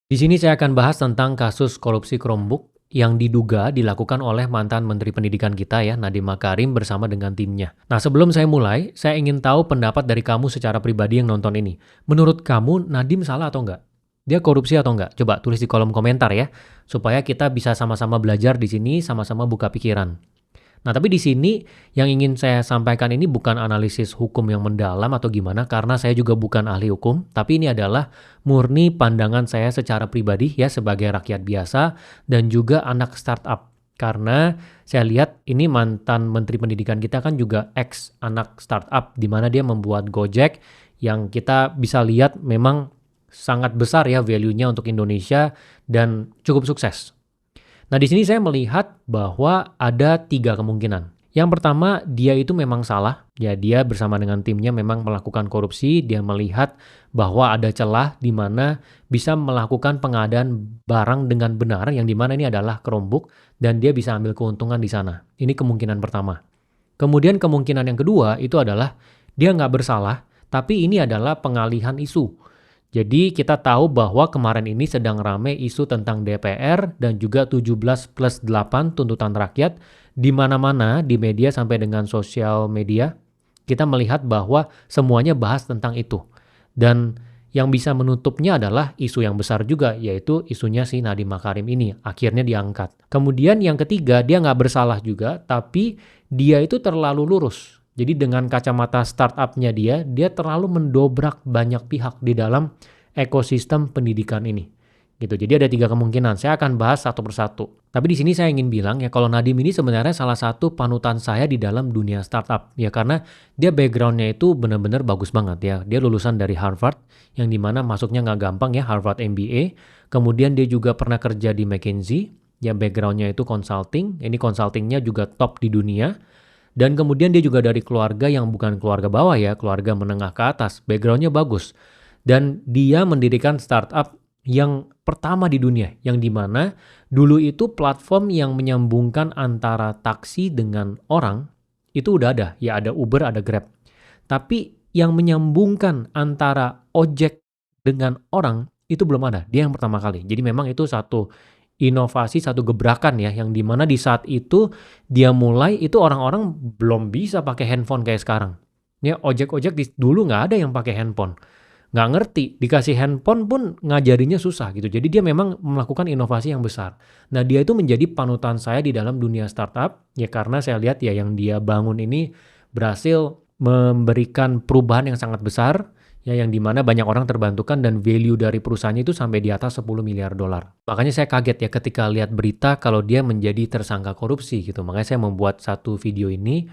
Di sini saya akan bahas tentang kasus korupsi Chromebook yang diduga dilakukan oleh mantan Menteri Pendidikan kita ya, Nadiem Makarim bersama dengan timnya. Nah, sebelum saya mulai, saya ingin tahu pendapat dari kamu secara pribadi yang nonton ini. Menurut kamu, Nadiem salah atau enggak? Dia korupsi atau enggak? Coba tulis di kolom komentar ya, supaya kita bisa sama-sama belajar di sini, sama-sama buka pikiran. Nah, tapi di sini yang ingin saya sampaikan ini bukan analisis hukum yang mendalam atau gimana, karena saya juga bukan ahli hukum, tapi ini adalah murni pandangan saya secara pribadi ya sebagai rakyat biasa dan juga anak startup. Karena saya lihat ini mantan Menteri Pendidikan kita kan juga ex anak startup, di mana dia membuat Gojek yang kita bisa lihat memang sangat besar ya value-nya untuk Indonesia dan cukup sukses. Nah, di sini saya melihat bahwa ada 3 kemungkinan. Yang pertama, dia itu memang salah. Ya, dia bersama dengan timnya memang melakukan korupsi. Dia melihat bahwa ada celah di mana bisa melakukan pengadaan barang dengan benar, yang di mana ini adalah Chromebook, dan dia bisa ambil keuntungan di sana. Ini kemungkinan pertama. Kemudian kemungkinan yang kedua itu adalah dia nggak bersalah, tapi ini adalah pengalihan isu. Jadi kita tahu bahwa kemarin ini sedang ramai isu tentang DPR dan juga 17+8 tuntutan rakyat di mana-mana di media sampai dengan sosial media. Kita melihat bahwa semuanya bahas tentang itu. Dan yang bisa menutupnya adalah isu yang besar juga, yaitu isunya si Nadiem Makarim ini akhirnya diangkat. Kemudian yang ketiga, dia nggak bersalah juga, tapi dia itu terlalu lurus. Jadi dengan kacamata startupnya dia terlalu mendobrak banyak pihak di dalam ekosistem pendidikan ini. Gitu. Jadi ada 3 kemungkinan. Saya akan bahas satu persatu. Tapi di sini saya ingin bilang ya kalau Nadiem ini sebenarnya salah satu panutan saya di dalam dunia startup. Ya karena dia backgroundnya itu benar-benar bagus banget ya. Dia lulusan dari Harvard yang dimana masuknya nggak gampang ya, Harvard MBA. Kemudian dia juga pernah kerja di McKinsey. Ya backgroundnya itu consulting. Ini consultingnya juga top di dunia. Dan kemudian dia juga dari keluarga yang bukan keluarga bawah ya, keluarga menengah ke atas. Backgroundnya bagus. Dan dia mendirikan startup yang pertama di dunia, yang dimana dulu itu platform yang menyambungkan antara taksi dengan orang, itu udah ada. Ya ada Uber, ada Grab. Tapi yang menyambungkan antara ojek dengan orang, itu belum ada. Dia yang pertama kali. Jadi memang itu satu inovasi, satu gebrakan ya, yang dimana di saat itu dia mulai, itu orang-orang belum bisa pakai handphone kayak sekarang. Ya ojek-ojek dulu nggak ada yang pakai handphone. Nggak ngerti, dikasih handphone pun ngajarinya susah gitu. Jadi dia memang melakukan inovasi yang besar. Nah dia itu menjadi panutan saya di dalam dunia startup, ya karena saya lihat ya yang dia bangun ini berhasil memberikan perubahan yang sangat besar, ya yang dimana banyak orang terbantukan dan value dari perusahaannya itu sampai di atas 10 miliar dolar. Makanya saya kaget ya ketika lihat berita kalau dia menjadi tersangka korupsi gitu. Makanya saya membuat satu video ini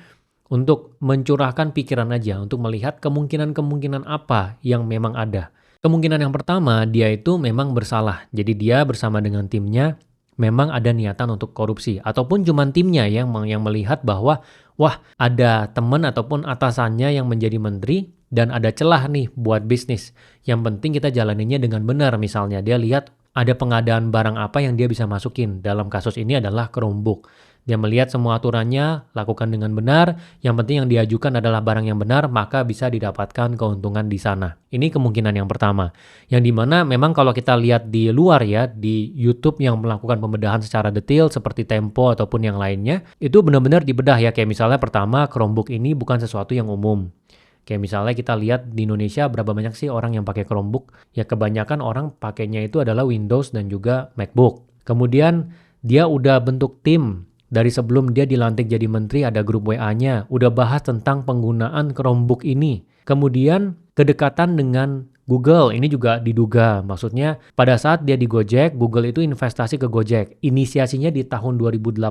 untuk mencurahkan pikiran aja, untuk melihat kemungkinan-kemungkinan apa yang memang ada. Kemungkinan yang pertama, dia itu memang bersalah. Jadi dia bersama dengan timnya memang ada niatan untuk korupsi. Ataupun cuma timnya yang melihat bahwa, wah ada teman ataupun atasannya yang menjadi menteri dan ada celah nih buat bisnis. Yang penting kita jalaninnya dengan benar. Misalnya dia lihat ada pengadaan barang apa yang dia bisa masukin. Dalam kasus ini adalah Chromebook. Dia melihat semua aturannya, lakukan dengan benar, yang penting yang diajukan adalah barang yang benar, maka bisa didapatkan keuntungan di sana. Ini kemungkinan yang pertama. Yang dimana memang kalau kita lihat di luar ya, di YouTube yang melakukan pembedahan secara detail seperti Tempo ataupun yang lainnya, itu benar-benar dibedah ya. Kayak misalnya pertama, Chromebook ini bukan sesuatu yang umum. Kayak misalnya kita lihat di Indonesia berapa banyak sih orang yang pakai Chromebook? Ya kebanyakan orang pakainya itu adalah Windows dan juga MacBook. Kemudian dia udah bentuk tim. Dari sebelum dia dilantik jadi menteri ada grup WA-nya, udah bahas tentang penggunaan Chromebook ini. Kemudian kedekatan dengan Google, ini juga diduga. Maksudnya pada saat dia di Gojek, Google itu investasi ke Gojek. Inisiasinya di tahun 2018,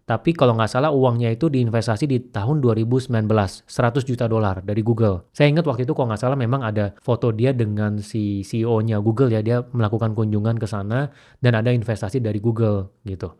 tapi kalau nggak salah uangnya itu diinvestasi di tahun 2019, 100 juta dolar dari Google. Saya ingat waktu itu kalau nggak salah memang ada foto dia dengan si CEO-nya Google ya, dia melakukan kunjungan ke sana dan ada investasi dari Google gitu.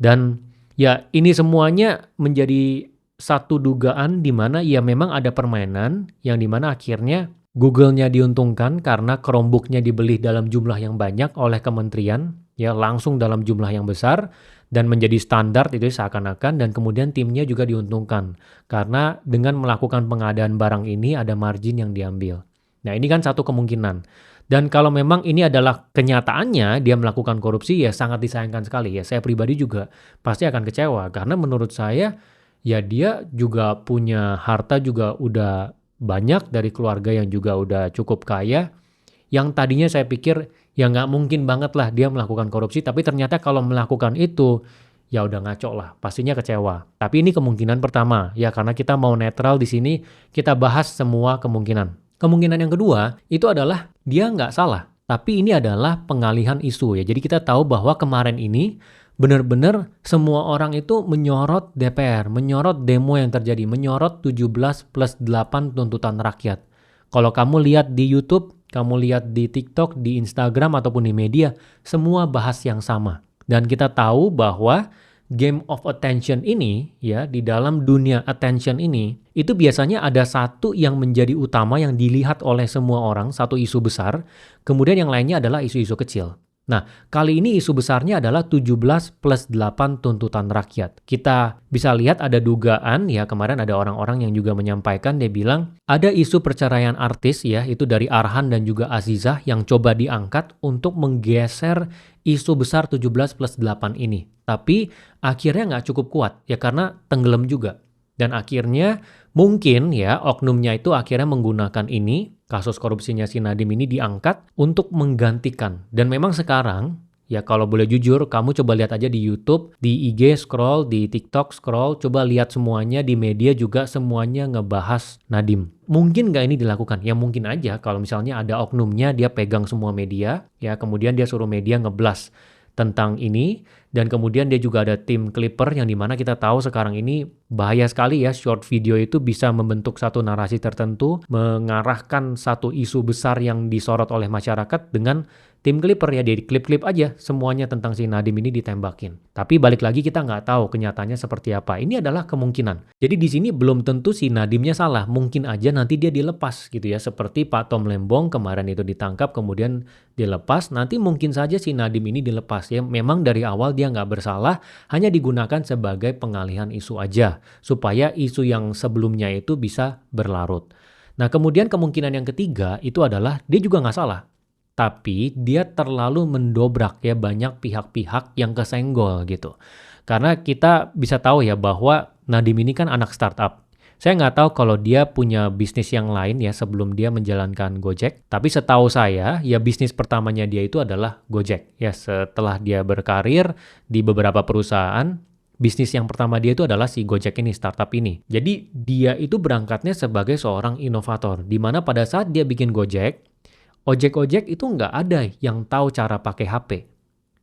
Dan ya ini semuanya menjadi satu dugaan di mana ya memang ada permainan yang di mana akhirnya Google-nya diuntungkan karena Chromebook-nya dibeli dalam jumlah yang banyak oleh kementerian, ya langsung dalam jumlah yang besar dan menjadi standar itu seakan-akan, dan kemudian timnya juga diuntungkan karena dengan melakukan pengadaan barang ini ada margin yang diambil. Nah ini kan satu kemungkinan. Dan kalau memang ini adalah kenyataannya dia melakukan korupsi, ya sangat disayangkan sekali ya. Saya pribadi juga pasti akan kecewa karena menurut saya ya dia juga punya harta juga udah banyak dari keluarga yang juga udah cukup kaya. Yang tadinya saya pikir ya nggak mungkin banget lah dia melakukan korupsi, tapi ternyata kalau melakukan itu ya udah ngaco lah, pastinya kecewa. Tapi ini kemungkinan pertama ya, karena kita mau netral di sini, kita bahas semua kemungkinan. Kemungkinan yang kedua itu adalah dia nggak salah, tapi ini adalah pengalihan isu ya. Jadi kita tahu bahwa kemarin ini benar-benar semua orang itu menyorot DPR, menyorot demo yang terjadi, menyorot 17+8 tuntutan rakyat. Kalau kamu lihat di YouTube, kamu lihat di TikTok, di Instagram ataupun di media, semua bahas yang sama. Dan kita tahu bahwa game of attention ini ya, di dalam dunia attention ini itu biasanya ada satu yang menjadi utama yang dilihat oleh semua orang, satu isu besar, kemudian yang lainnya adalah isu-isu kecil. Nah, kali ini isu besarnya adalah 17+8 tuntutan rakyat. Kita bisa lihat ada dugaan ya, kemarin ada orang-orang yang juga menyampaikan, dia bilang ada isu perceraian artis ya, itu dari Arhan dan juga Azizah yang coba diangkat untuk menggeser isu besar 17+8 ini. Tapi akhirnya nggak cukup kuat ya karena tenggelam juga. Dan akhirnya mungkin ya oknumnya itu akhirnya menggunakan ini, kasus korupsinya si Nadiem ini diangkat untuk menggantikan. Dan memang sekarang, ya kalau boleh jujur, kamu coba lihat aja di YouTube, di IG scroll, di TikTok scroll, coba lihat semuanya, di media juga semuanya ngebahas Nadiem. Mungkin nggak ini dilakukan? Ya mungkin aja kalau misalnya ada oknumnya, dia pegang semua media, ya kemudian dia suruh media ngeblas tentang ini, dan kemudian dia juga ada tim clipper yang dimana kita tahu sekarang ini bahaya sekali ya, short video itu bisa membentuk satu narasi tertentu, mengarahkan satu isu besar yang disorot oleh masyarakat dengan tim clipper ya, di klip-klip aja semuanya tentang si Nadiem ini ditembakin. Tapi balik lagi kita nggak tahu kenyataannya seperti apa. Ini adalah kemungkinan. Jadi di sini belum tentu si Nadiemnya salah, mungkin aja nanti dia dilepas gitu ya, seperti Pak Tom Lembong kemarin itu ditangkap kemudian dilepas, nanti mungkin saja si Nadiem ini dilepas ya. Memang dari awal dia nggak bersalah, hanya digunakan sebagai pengalihan isu aja, supaya isu yang sebelumnya itu bisa berlarut. Nah kemudian kemungkinan yang ketiga itu adalah dia juga nggak salah, tapi dia terlalu mendobrak ya banyak pihak-pihak yang kesenggol gitu. Karena kita bisa tahu ya bahwa Nadiem ini kan anak startup. Saya nggak tahu kalau dia punya bisnis yang lain ya sebelum dia menjalankan Gojek. Tapi setahu saya ya bisnis pertamanya dia itu adalah Gojek. Ya setelah dia berkarir di beberapa perusahaan, bisnis yang pertama dia itu adalah si Gojek ini, startup ini. Jadi dia itu berangkatnya sebagai seorang inovator. Di mana pada saat dia bikin Gojek, ojek-ojek itu nggak ada yang tahu cara pakai HP.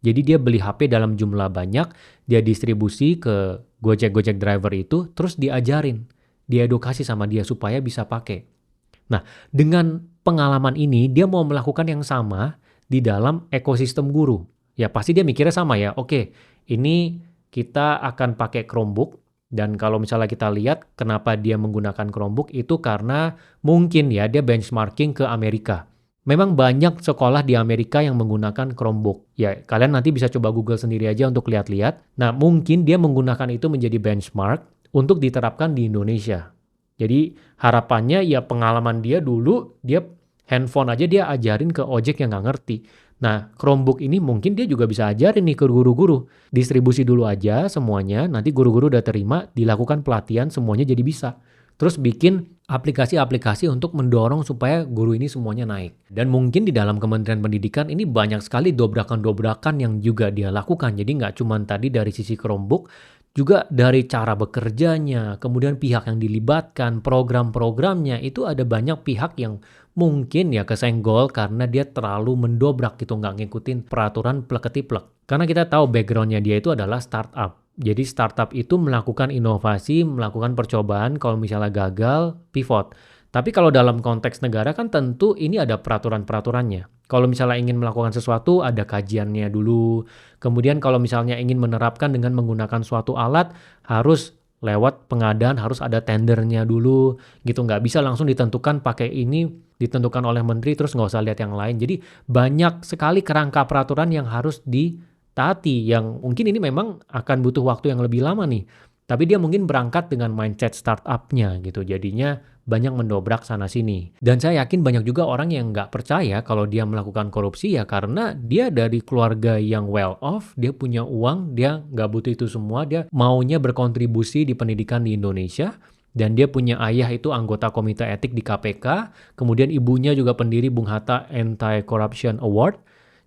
Jadi dia beli HP dalam jumlah banyak, dia distribusi ke Gojek-Gojek driver itu, terus diajarin, diedukasi sama dia supaya bisa pakai. Nah, dengan pengalaman ini, dia mau melakukan yang sama di dalam ekosistem guru. Ya pasti dia mikirnya sama ya, oke, ini kita akan pakai Chromebook, dan kalau misalnya kita lihat kenapa dia menggunakan Chromebook itu karena mungkin ya dia benchmarking ke Amerika. Memang banyak sekolah di Amerika yang menggunakan Chromebook. Ya, kalian nanti bisa coba Google sendiri aja untuk lihat-lihat. Nah, mungkin dia menggunakan itu menjadi benchmark untuk diterapkan di Indonesia. Jadi, harapannya ya pengalaman dia dulu, dia handphone aja dia ajarin ke ojek yang nggak ngerti. Nah, Chromebook ini mungkin dia juga bisa ajarin nih ke guru-guru. Distribusi dulu aja semuanya, nanti guru-guru udah terima, dilakukan pelatihan, semuanya jadi bisa. Terus bikin aplikasi-aplikasi untuk mendorong supaya guru ini semuanya naik. Dan mungkin di dalam Kementerian Pendidikan ini banyak sekali dobrakan-dobrakan yang juga dia lakukan. Jadi nggak cuma tadi dari sisi Chromebook, juga dari cara bekerjanya, kemudian pihak yang dilibatkan, program-programnya, itu ada banyak pihak yang mungkin ya kesenggol karena dia terlalu mendobrak gitu, nggak ngikutin peraturan plek-ketiplek. Karena kita tahu backgroundnya dia itu adalah startup. Jadi startup itu melakukan inovasi, melakukan percobaan, kalau misalnya gagal, pivot. Tapi kalau dalam konteks negara kan tentu ini ada peraturan-peraturannya. Kalau misalnya ingin melakukan sesuatu, ada kajiannya dulu. Kemudian kalau misalnya ingin menerapkan dengan menggunakan suatu alat, harus lewat pengadaan, harus ada tendernya dulu. Gitu, nggak bisa langsung ditentukan pakai ini, ditentukan oleh menteri, terus nggak usah lihat yang lain. Jadi banyak sekali kerangka peraturan yang harus ditaati, yang mungkin ini memang akan butuh waktu yang lebih lama nih. Tapi dia mungkin berangkat dengan mindset startup-nya gitu, jadinya banyak mendobrak sana-sini. Dan saya yakin banyak juga orang yang nggak percaya kalau dia melakukan korupsi ya karena dia dari keluarga yang well off, dia punya uang, dia nggak butuh itu semua, dia maunya berkontribusi di pendidikan di Indonesia, dan dia punya ayah itu anggota komite etik di KPK, kemudian ibunya juga pendiri Bung Hatta Anti-Corruption Award.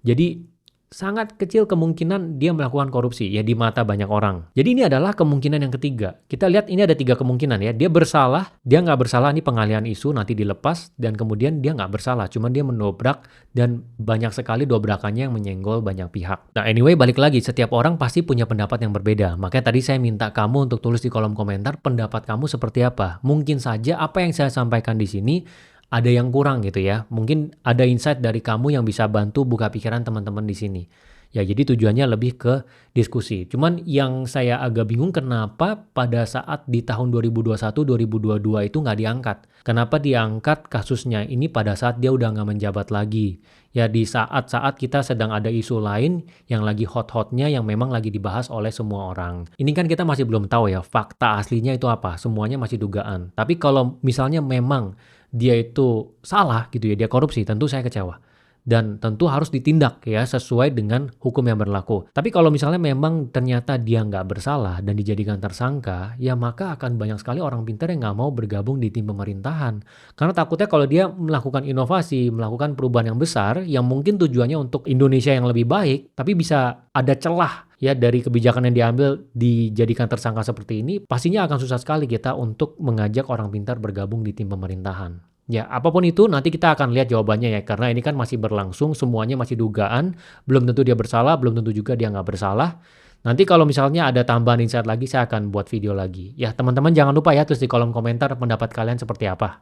Jadi sangat kecil kemungkinan dia melakukan korupsi ya di mata banyak orang. Jadi ini adalah kemungkinan yang ketiga. Kita lihat ini ada 3 kemungkinan ya. Dia bersalah, dia nggak bersalah, ini pengalihan isu nanti dilepas, dan kemudian dia nggak bersalah, cuman dia mendobrak dan banyak sekali dobrakannya yang menyenggol banyak pihak. Nah anyway, balik lagi, setiap orang pasti punya pendapat yang berbeda. Makanya tadi saya minta kamu untuk tulis di kolom komentar pendapat kamu seperti apa. Mungkin saja apa yang saya sampaikan di sini ada yang kurang gitu ya. Mungkin ada insight dari kamu yang bisa bantu buka pikiran teman-teman di sini. Ya, jadi tujuannya lebih ke diskusi. Cuman yang saya agak bingung kenapa pada saat di tahun 2021-2022 itu nggak diangkat. Kenapa diangkat kasusnya ini pada saat dia udah nggak menjabat lagi. Ya, di saat-saat kita sedang ada isu lain yang lagi hot-hotnya yang memang lagi dibahas oleh semua orang. Ini kan kita masih belum tahu ya fakta aslinya itu apa. Semuanya masih dugaan. Tapi kalau misalnya memang dia itu salah gitu ya, dia korupsi, tentu saya kecewa. Dan tentu harus ditindak ya sesuai dengan hukum yang berlaku. Tapi kalau misalnya memang ternyata dia nggak bersalah dan dijadikan tersangka, ya maka akan banyak sekali orang pintar yang nggak mau bergabung di tim pemerintahan. Karena takutnya kalau dia melakukan inovasi, melakukan perubahan yang besar, yang mungkin tujuannya untuk Indonesia yang lebih baik, tapi bisa ada celah ya dari kebijakan yang diambil dijadikan tersangka seperti ini, pastinya akan susah sekali kita untuk mengajak orang pintar bergabung di tim pemerintahan. Ya, apapun itu nanti kita akan lihat jawabannya ya, karena ini kan masih berlangsung, semuanya masih dugaan, belum tentu dia bersalah, belum tentu juga dia nggak bersalah. Nanti kalau misalnya ada tambahan insight lagi, saya akan buat video lagi. Ya, teman-teman jangan lupa ya tulis di kolom komentar pendapat kalian seperti apa.